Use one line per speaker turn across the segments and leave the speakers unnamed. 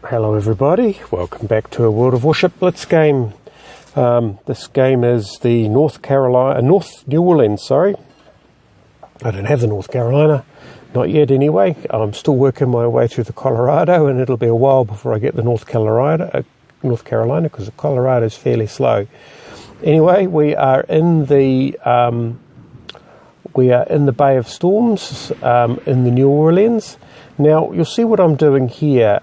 Hello everybody, welcome back to a World of Warships Blitz game. This game is the North New Orleans, sorry. I don't have the North Carolina, not yet anyway. I'm still working my way through the Colorado, and it'll be a while before I get the North Carolina because the Colorado is fairly slow. Anyway, we are in the Bay of Storms in the New Orleans. Now you'll see what I'm doing here.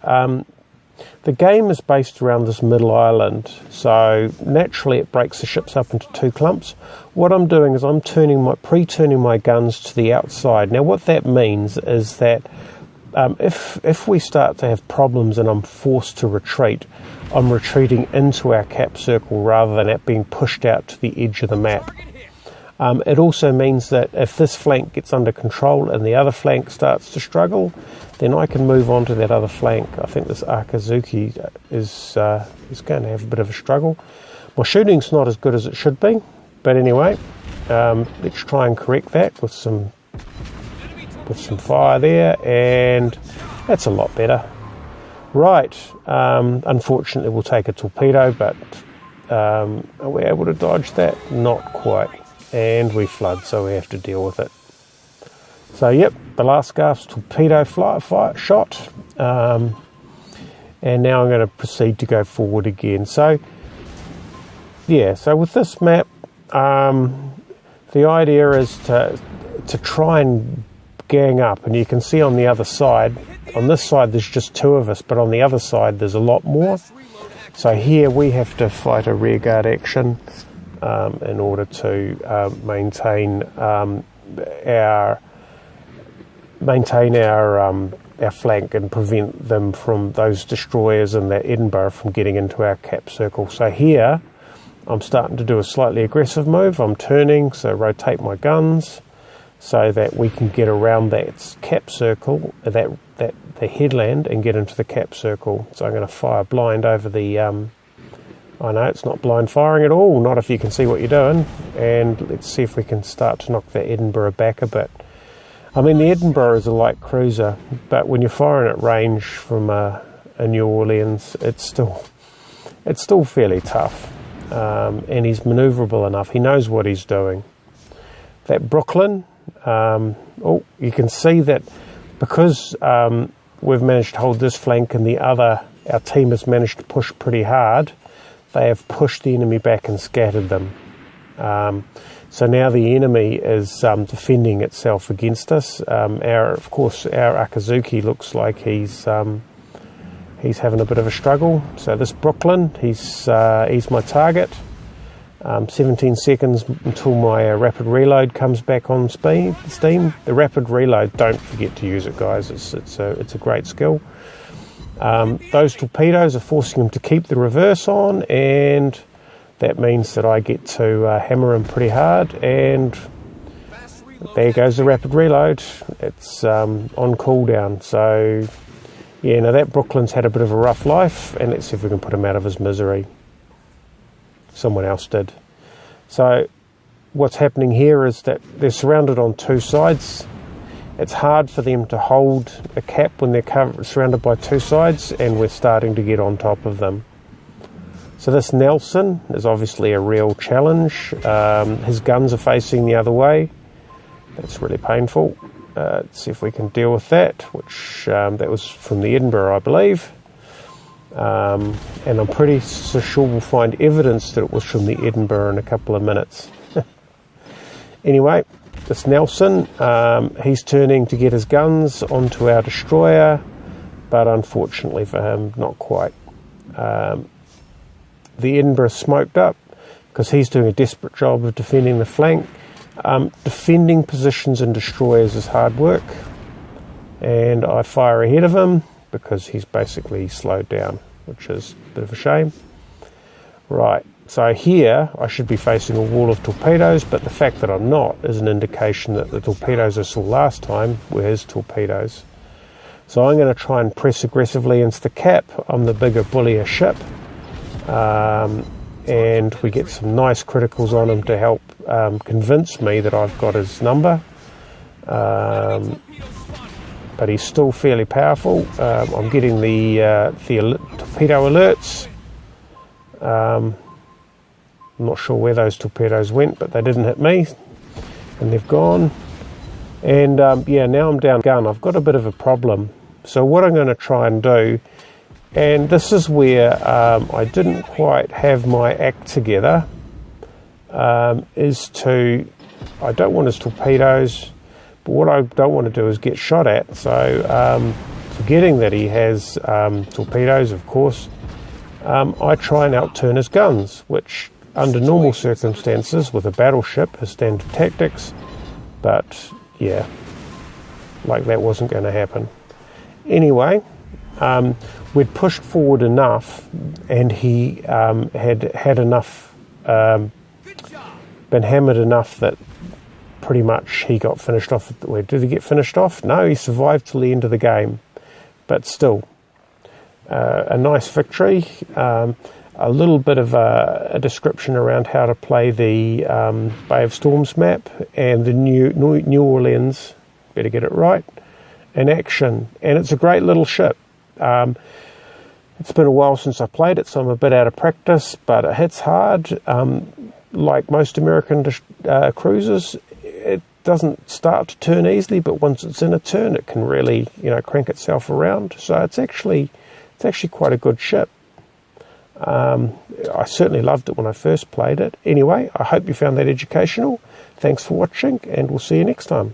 The game is based around this middle island, so naturally it breaks the ships up into two clumps. What I'm doing is I'm pre-turning my guns to the outside. Now what that means is that if we start to have problems and I'm forced to retreat, I'm retreating into our cap circle rather than it being pushed out to the edge of the map. It also means that if this flank gets under control and the other flank starts to struggle, then I can move on to that other flank. I think this Akazuki is going to have a bit of a struggle. My shooting's not as good as it should be, but anyway, let's try and correct that with some fire there, and that's a lot better. Right, unfortunately we'll take a torpedo, but are we able to dodge that? Not quite. And we flood, so we have to deal with it. So yep, the last gasp torpedo shot, and now I'm going to proceed to go forward again. So yeah, so with this map, the idea is to try and gang up, and you can see on the other side, on this side there's just two of us, but on the other side there's a lot more. So here we have to fight a rearguard action in order to maintain our flank and prevent them from those destroyers and that Edinburgh from getting into our cap circle. So here I'm starting to do a slightly aggressive move. I'm turning, so rotate my guns so that we can get around that cap circle, the headland, and get into the cap circle. So I'm going to fire blind over the I know it's not blind firing at all, not if you can see what you're doing, and let's see if we can start to knock the Edinburgh back a bit. I mean, the Edinburgh is a light cruiser, but when you're firing at range from a New Orleans, it's still fairly tough, and he's manoeuvrable enough. He knows what he's doing. That Brooklyn, you can see that because we've managed to hold this flank and our team has managed to push pretty hard, they have pushed the enemy back and scattered them. So now the enemy is defending itself against us. Of course, our Akazuki looks like he's having a bit of a struggle. So this Brooklyn, he's my target. 17 seconds until my rapid reload comes back on steam. The rapid reload, don't forget to use it, guys. It's a great skill. Those torpedoes are forcing them to keep the reverse on, and that means that I get to hammer them pretty hard, and there goes the rapid reload. It's on cooldown. So yeah, now that Brooklyn's had a bit of a rough life, and let's see if we can put him out of his misery. Someone else did. So what's happening here is that they're surrounded on two sides. It's hard for them to hold a cap when they're surrounded by two sides, and we're starting to get on top of them. So this Nelson is obviously a real challenge. His guns are facing the other way. That's really painful. Let's see if we can deal with that, which that was from the Edinburgh, I believe. And I'm pretty sure we'll find evidence that it was from the Edinburgh in a couple of minutes. Anyway, this Nelson, he's turning to get his guns onto our destroyer, but unfortunately for him, not quite. The Edinburgh smoked up because he's doing a desperate job of defending the flank. Defending positions and destroyers is hard work, and I fire ahead of him because he's basically slowed down, which is a bit of a shame. Right. So here I should be facing a wall of torpedoes, but the fact that I'm not is an indication that the torpedoes I saw last time were his torpedoes. So I'm going to try and press aggressively into the cap. I'm the bigger, bullier ship, and we get some nice criticals on him to help convince me that I've got his number. but he's still fairly powerful. I'm getting the torpedo alerts. I'm not sure where those torpedoes went, but they didn't hit me, and they've gone. And yeah, now I'm down gun. I've got a bit of a problem. So what I'm going to try and do, and this is where I didn't quite have my act together, is to, I don't want his torpedoes, but what I don't want to do is get shot at. So forgetting that he has torpedoes, of course, I try and outturn his guns, which under normal circumstances with a battleship is standard tactics, but yeah, like that wasn't going to happen. Anyway, we'd pushed forward enough, and he had enough, been hammered enough that pretty much he got finished off. Did he get finished off? No, he survived till the end of the game, but still, a nice victory. A little bit of a description around how to play the Bay of Storms map and the New Orleans, better get it right, in action. And it's a great little ship. It's been a while since I played it, so I'm a bit out of practice, but it hits hard. Like most American cruisers, it doesn't start to turn easily, but once it's in a turn, it can really, crank itself around. So it's actually quite a good ship. I certainly loved it when I first played it. Anyway, I hope you found that educational. Thanks for watching, and we'll see you next time.